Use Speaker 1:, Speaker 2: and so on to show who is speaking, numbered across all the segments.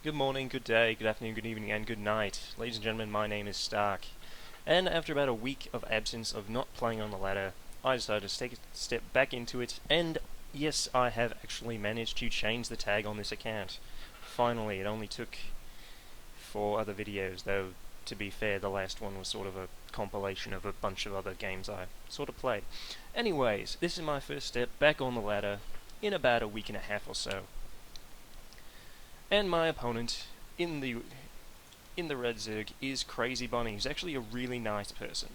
Speaker 1: Good morning, good day, good afternoon, good evening, and good night. Ladies and gentlemen, my name is Stark. And after about a week of absence of not playing on the ladder, I decided to take a step back into it, and yes, I have actually managed to change the tag on this account. Finally, it only took 4 other videos, though to be fair, the last one was sort of a compilation of a bunch of other games I sort of played. Anyways, this is my first step back on the ladder in about a week and a half or so. And my opponent in the red Zerg is Crazy Bunny. He's actually a really nice person.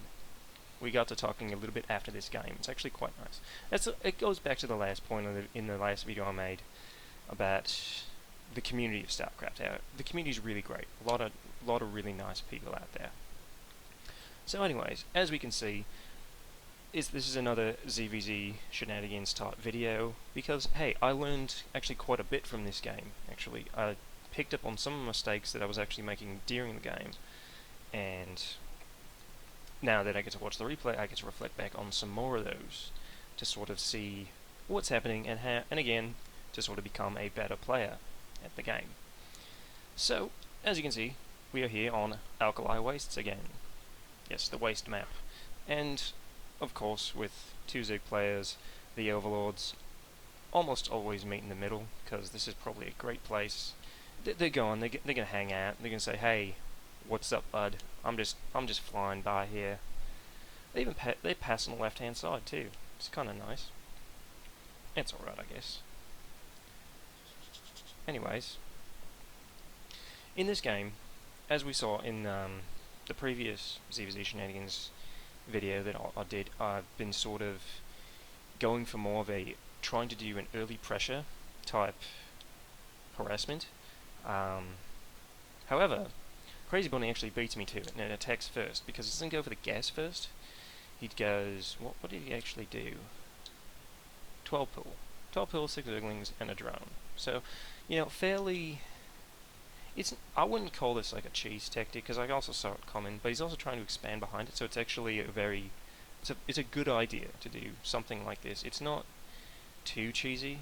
Speaker 1: We got to talking a little bit after this game. It's actually quite nice. It goes back to the last point in the last video I made about the community of StarCraft. The community is really great. A lot of really nice people out there. So, anyways, as we can see, this is another ZvZ shenanigans type video because hey, I learned actually quite a bit from this game. Actually, I picked up on some mistakes that I was actually making during the game, and now that I get to watch the replay, I get to reflect back on some more of those to sort of see what's happening and how, and again, to sort of become a better player at the game. So, as you can see, we are here on Alkali Wastes again. Yes, the waste map. And of course, with 2 Zerg players, the Overlords almost always meet in the middle, because this is probably a great place. They're going, they're gonna hang out, they're gonna say, hey, what's up, bud? I'm just flying by here. They pass on the left-hand side too. It's kind of nice. It's alright, I guess. Anyways, in this game, as we saw in the previous ZvZ Shenanigans video that I did, I've been sort of going for more of a trying to do an early pressure type harassment. However, Crazy Bunny actually beats me to it and it attacks first because he doesn't go for the gas first. He goes, what did he actually do? 12 pull. 12 pull, 6 Zerglings, and a drone. So, fairly... I wouldn't call this like a cheese tactic because I also saw it coming, but he's also trying to expand behind it, so it's actually it's a good idea to do something like this. It's not too cheesy,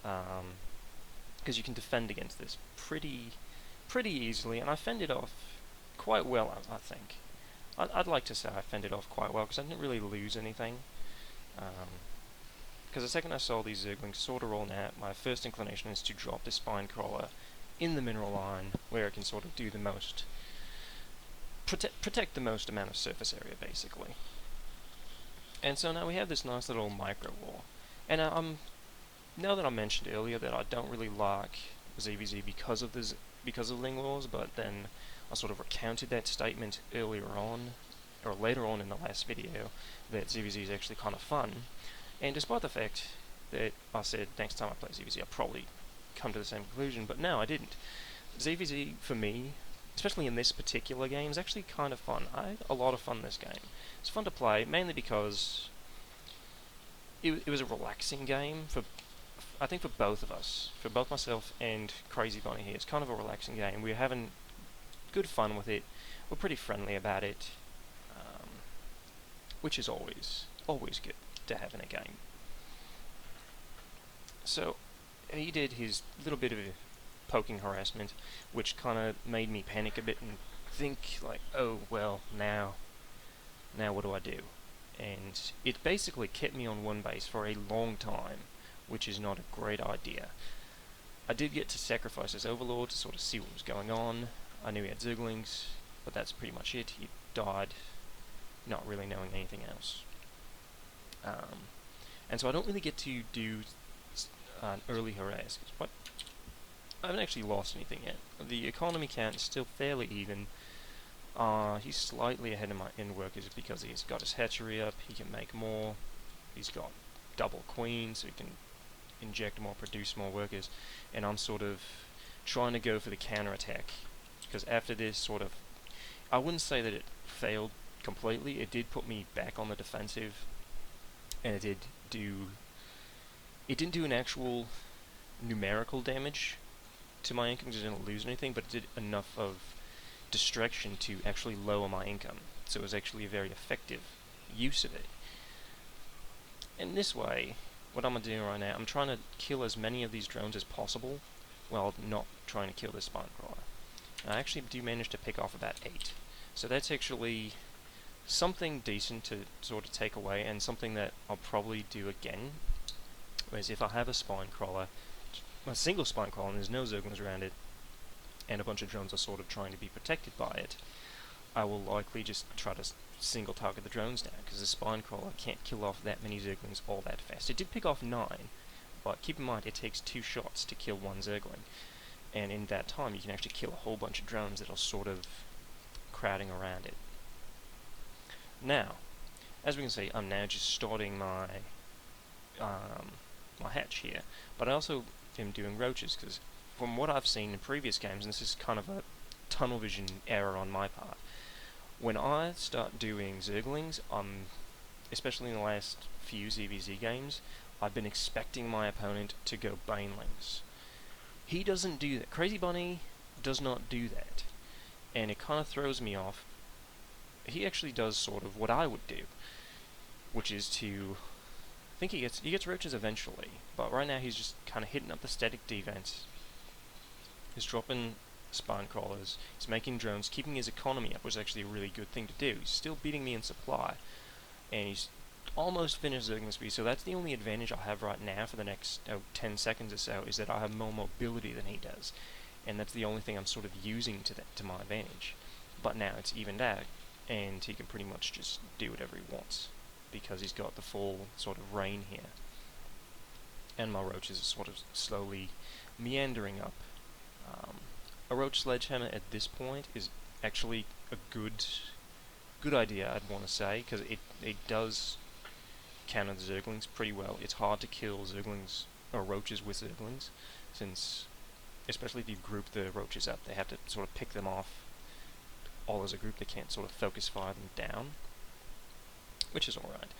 Speaker 1: because you can defend against this pretty easily, and I fended off quite well, I think. I'd like to say I fended off quite well because I didn't really lose anything. Because the second I saw these Zerglings sort of rolling out, my first inclination is to drop the Spine Crawler in the mineral line, where it can sort of do the most, protect the most amount of surface area, basically. And so now we have this nice little micro war. And now that I mentioned earlier that I don't really like ZvZ because of Ling Wars, but then I sort of recounted that statement earlier on, or later on in the last video, that ZvZ is actually kind of fun. And despite the fact that I said next time I play ZvZ I'll probably come to the same conclusion, but no, I didn't. ZvZ, for me, especially in this particular game, is actually kind of fun. I had a lot of fun this game. It's fun to play, mainly because it was a relaxing game I think for both of us, for both myself and Crazy Bunny here. It's kind of a relaxing game. We're having good fun with it. We're pretty friendly about it, which is always good to have in a game. So he did his little bit of poking harassment, which kind of made me panic a bit and think like, oh well, now what do I do? And it basically kept me on one base for a long time, which is not a great idea. I did get to sacrifice his Overlord to sort of see what was going on. I knew he had Zerglings, but that's pretty much it. He died not really knowing anything else. And so I don't really get to do an early harass. What? I haven't actually lost anything yet. The economy count is still fairly even. He's slightly ahead of my end workers because he's got his hatchery up, he can make more, he's got double queen, so he can inject more, produce more workers, and I'm sort of trying to go for the counter-attack, because after this sort of, I wouldn't say that it failed completely, it did put me back on the defensive, and it didn't do an actual numerical damage to my income because I didn't lose anything, but it did enough of distraction to actually lower my income. So it was actually a very effective use of it. And this way, what I'm going to do right now, I'm trying to kill as many of these drones as possible while not trying to kill this spine crawler. I actually do manage to pick off about 8. So that's actually something decent to sort of take away, and something that I'll probably do again. Whereas if I have a spine crawler, a single spine crawler, and there's no zerglings around it, and a bunch of drones are sort of trying to be protected by it, I will likely just try to single target the drones down, because the spine crawler can't kill off that many zerglings all that fast. It did pick off 9, but keep in mind it takes 2 shots to kill 1 zergling, and in that time you can actually kill a whole bunch of drones that are sort of crowding around it. Now, as we can see, I'm now just starting my my hatch here, but I also am doing roaches, because from what I've seen in previous games, and this is kind of a tunnel vision error on my part, when I start doing zerglings, especially in the last few ZvZ games, I've been expecting my opponent to go banelings. He doesn't do that. Crazy Bunny does not do that, and it kind of throws me off. He actually does sort of what I would do, which is to... I think he gets roaches eventually, but right now he's just kind of hitting up the static defense. He's dropping spine crawlers, he's making drones, keeping his economy up, which is actually a really good thing to do. He's still beating me in supply, and he's almost finished zergling speed, so that's the only advantage I have right now for the next 10 seconds or so, is that I have more mobility than he does, and that's the only thing I'm sort of using to my advantage. But now it's evened out, and he can pretty much just do whatever he wants, because he's got the full sort of reign here. And my roaches are sort of slowly meandering up. A roach sledgehammer at this point is actually a good idea, I'd want to say, because it does counter the zerglings pretty well. It's hard to kill zerglings or roaches with zerglings, since especially if you group the roaches up, they have to sort of pick them off all as a group. They can't sort of focus fire them down, which is alright.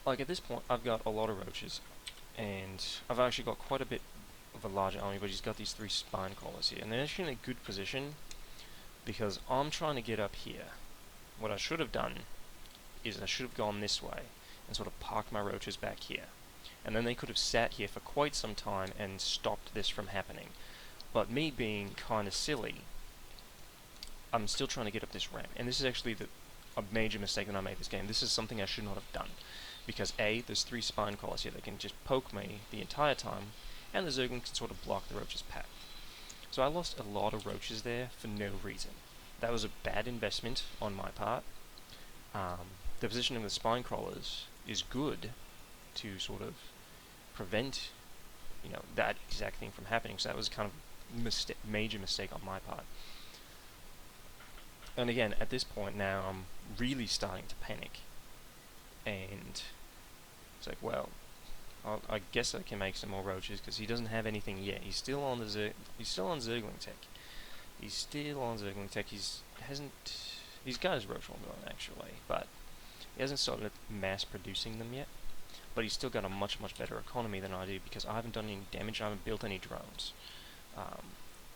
Speaker 1: Like at this point, I've got a lot of roaches, and I've actually got quite a bit of a larger army, but he's got these 3 spine crawlers here, and they're actually in a good position because I'm trying to get up here. What I should have done is I should have gone this way and sort of parked my roaches back here, and then they could have sat here for quite some time and stopped this from happening. But me being kind of silly, I'm still trying to get up this ramp, and this is actually a major mistake that I made this game. This is something I should not have done, because A, there's 3 spine crawlers here that can just poke me the entire time, and the zerglings can sort of block the roach's path. So I lost a lot of roaches there for no reason. That was a bad investment on my part. The position of the spine crawlers is good to sort of prevent, that exact thing from happening. So that was kind of major mistake on my part. And again, at this point now, I'm really starting to panic, and it's like, well, I guess I can make some more roaches, because he doesn't have anything yet. He's still on zergling tech. He's got his roach horn going actually, but he hasn't started mass producing them yet. But he's still got a much better economy than I do, because I haven't done any damage. I haven't built any drones.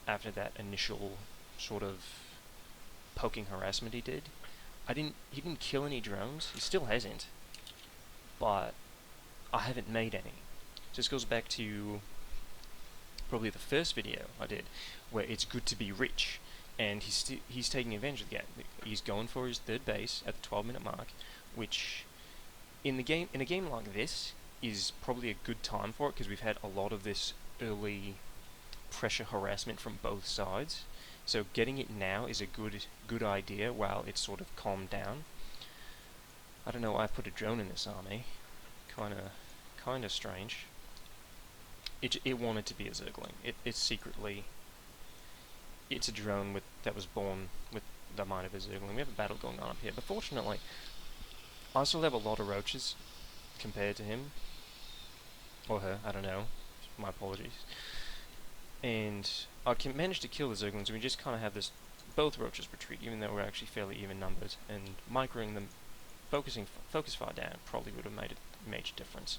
Speaker 1: After that initial sort of poking harassment he did, he didn't kill any drones. He still hasn't, but I haven't made any. This goes back to probably the first video I did, where it's good to be rich, and he's taking advantage of the game. He's going for his 3rd base at the 12-minute mark, which in a game like this is probably a good time for it, because we've had a lot of this early pressure harassment from both sides. So getting it now is a good idea while it's sort of calmed down. I don't know why I put a drone in this army. Kinda strange. It wanted to be a zergling. It's a drone that was born with the mind of a zergling. We have a battle going on up here, but fortunately, I still have a lot of roaches compared to him or her. I don't know. My apologies. And I can manage to kill the zerglings, and we just kind of have this both roaches retreat, even though we're actually fairly even numbers, and microing them, focus fire down probably would have made a major difference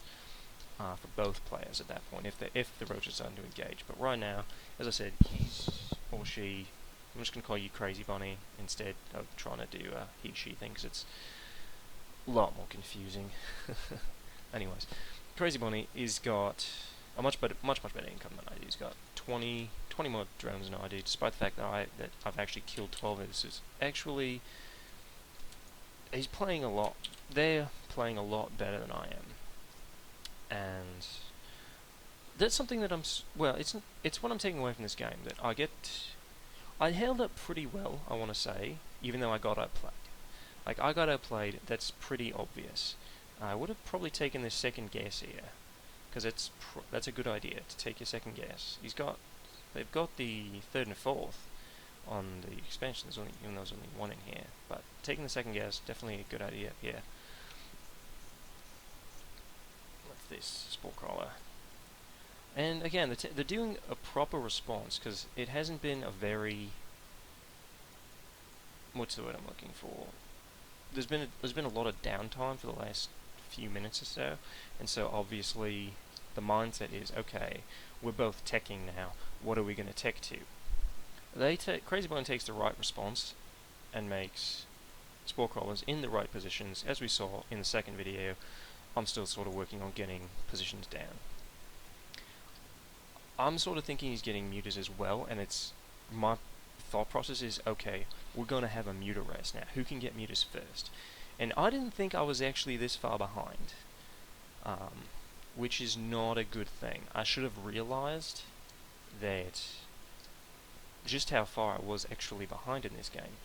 Speaker 1: for both players at that point, if the roaches started to engage. But right now, as I said, he's or she, I'm just going to call you Crazy Bunny instead of trying to do a he/she thing, because it's a lot more confusing. Anyways, Crazy Bunny is got a much better income than I do. He's got 20 more drones than I do, despite the fact that I've actually killed 12 of this. Is actually he's playing a lot. They're playing a lot better than I am, and that's something that well, it's what I'm taking away from this game. That I held up pretty well, I want to say, even though I got outplayed. Like, I got outplayed, that's pretty obvious. I would have probably taken this second guess here, because that's a good idea, to take your second guess. They've got the third and fourth on the expansion, even though there's only one in here, but taking the second guess, definitely a good idea here. What's this? Spore crawler. And again, they're doing a proper response, because it hasn't been a very... what's the word I'm looking for? There's been a lot of downtime for the last few minutes or so, and so obviously the mindset is, okay, we're both teching now, what are we going to tech to? Crazy Bone takes the right response and makes spore crawlers in the right positions. As we saw in the second video, I'm still sort of working on getting positions down. I'm sort of thinking he's getting mutas as well, and my thought process is, okay, we're going to have a muta race now. Who can get mutas first? And I didn't think I was actually this far behind, which is not a good thing. I should have realized that just how far I was actually behind in this game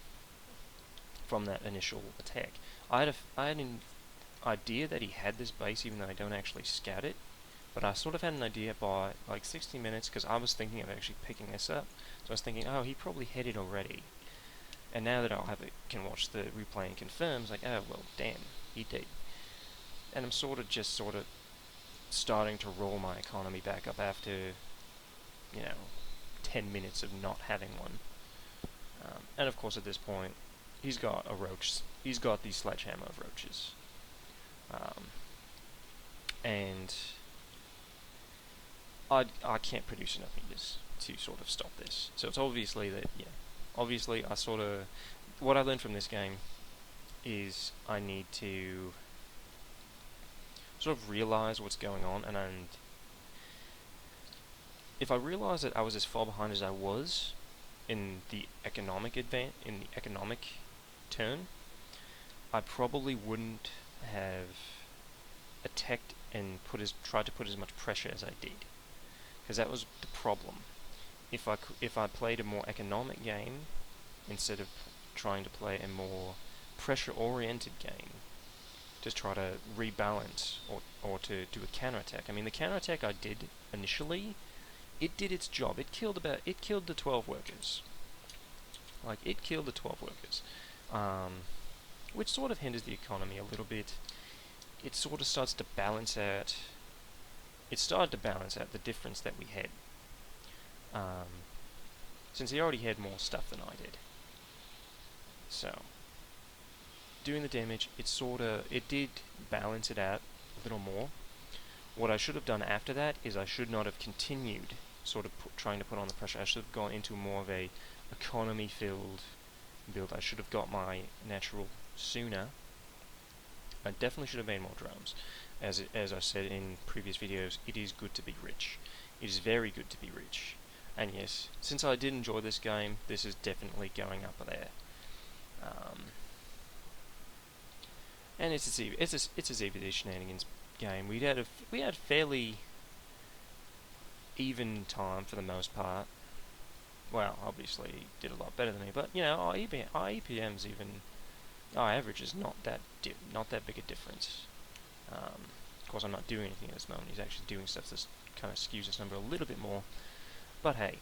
Speaker 1: from that initial attack. I had an idea that he had this base, even though I don't actually scout it. But I sort of had an idea by like 60 minutes, because I was thinking of actually picking this up. So I was thinking, oh, he probably had it already. And now that can watch the replay and confirm, it's like, oh, well, damn, he did. And I'm sort of starting to roll my economy back up after, 10 minutes of not having one. And of course, at this point, he's got a roach. He's got the sledgehammer of roaches. And I can't produce enough meters to sort of stop this. So it's obviously that, obviously what I learned from this game is I need to sort of realize what's going on, and if I realized that I was as far behind as I was in the economic turn, I probably wouldn't have attacked and tried to put as much pressure as I did. Because that was the problem. If I played a more economic game instead of trying to play a more pressure-oriented game, to try to rebalance or to do a counterattack. I mean, the counterattack I did initially, it did its job. It killed the 12 workers. Like, it killed the 12 workers, which sort of hinders the economy a little bit. It sort of starts to balance out. It started to balance out the difference that we had, since he already had more stuff than I did. So, doing the damage, it did balance it out a little more. What I should have done after that is I should not have continued sort of trying to put on the pressure. I should have gone into more of a economy-filled build. I should have got my natural sooner. I definitely should have made more drones. As I said in previous videos, it is good to be rich. It is very good to be rich. And yes, since I did enjoy this game, this is definitely going up there. And it's a ZvZ shenanigans game. We had fairly even time for the most part. Well, obviously he did a lot better than me, but our EPM's our average is not that big a difference. Of course, I'm not doing anything at this moment. He's actually doing stuff that kind of skews this number a little bit more. But hey,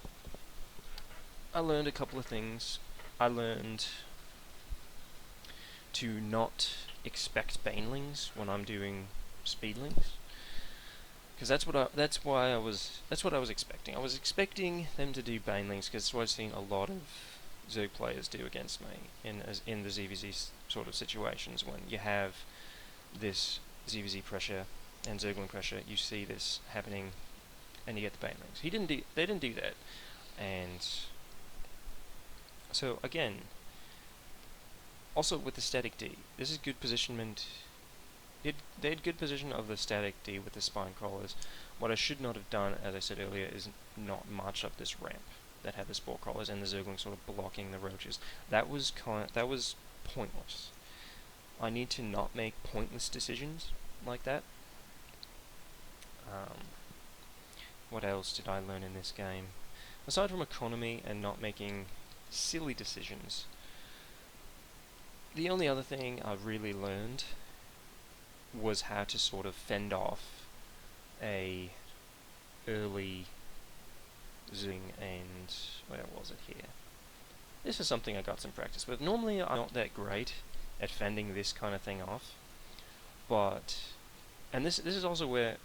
Speaker 1: I learned a couple of things. I learned to not expect banelings when I'm doing speedlings, because that's what I was expecting. I was expecting them to do banelings, because that's what I've seen a lot of Zerg players do against me in the ZvZ sort of situations. When you have this ZvZ pressure and Zergling pressure, you see this happening, and you get the banelings. They didn't do that, and so again, also with the static D, this is good positionment they had good position of the static D with the spine crawlers. What I should not have done, as I said earlier, is not march up this ramp that had the spore crawlers and the zerglings sort of blocking the roaches. That was pointless. I need to not make pointless decisions like that. What else did I learn in this game? Aside from economy and not making silly decisions, the only other thing I really learned was how to sort of fend off a early zing, and where was it here? This is something I got some practice with. Normally I'm not that great at fending this kind of thing off, but, and this is also where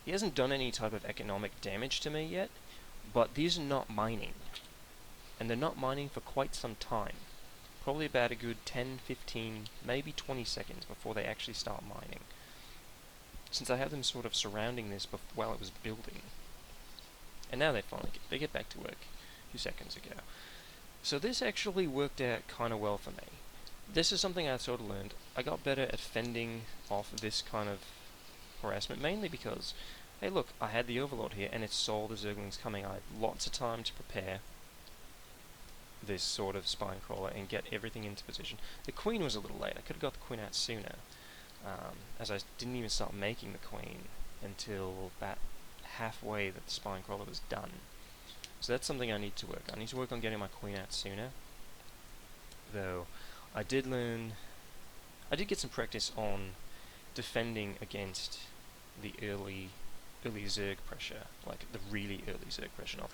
Speaker 1: he hasn't done any type of economic damage to me yet, but these are not mining, and they're not mining for quite some time. Probably about a good 10, 15, maybe 20 seconds before they actually start mining. Since I have them sort of surrounding this while it was building. And now they finally get back to work a few seconds ago. So this actually worked out kind of well for me. This is something I sort of learned. I got better at fending off this kind of harassment, mainly because, hey look, I had the Overlord here and it saw the zerglings coming. I had lots of time to prepare this sort of spine crawler and get everything into position. The queen was a little late. I could have got the queen out sooner, as I didn't even start making the queen until about halfway that the spine crawler was done. So that's something I need to work on. I need to work on getting my queen out sooner. Though I did get some practice on defending against the early Zerg pressure, like the really early Zerg pressure, not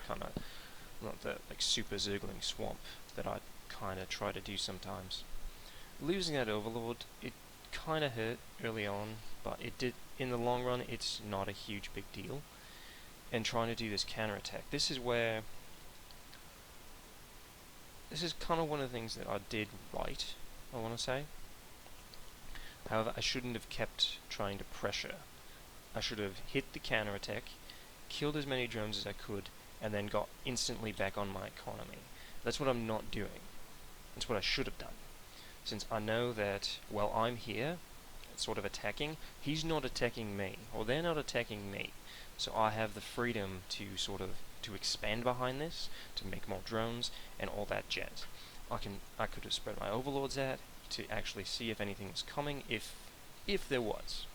Speaker 1: the like super Zergling swamp that I kind of try to do sometimes. Losing that Overlord, it kind of hurt early on, but it did, in the long run, it's not a huge big deal. And trying to do this counterattack, this is kind of one of the things that I did right, I want to say. However, I shouldn't have kept trying to pressure. I should have hit the counterattack, killed as many drones as I could, and then got instantly back on my economy. That's what I'm not doing. That's what I should have done. Since I know that while I'm here, sort of attacking, he's not attacking me, or they're not attacking me. So I have the freedom to to expand behind this, to make more drones, and all that jazz. I could have spread my overlords out to actually see if anything was coming, if there was.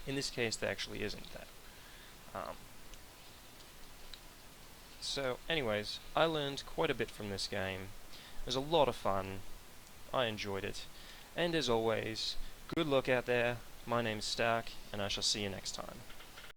Speaker 1: In this case, there actually isn't that. So, anyways, I learned quite a bit from this game. It was a lot of fun. I enjoyed it. And as always, good luck out there. My name's Stark, and I shall see you next time.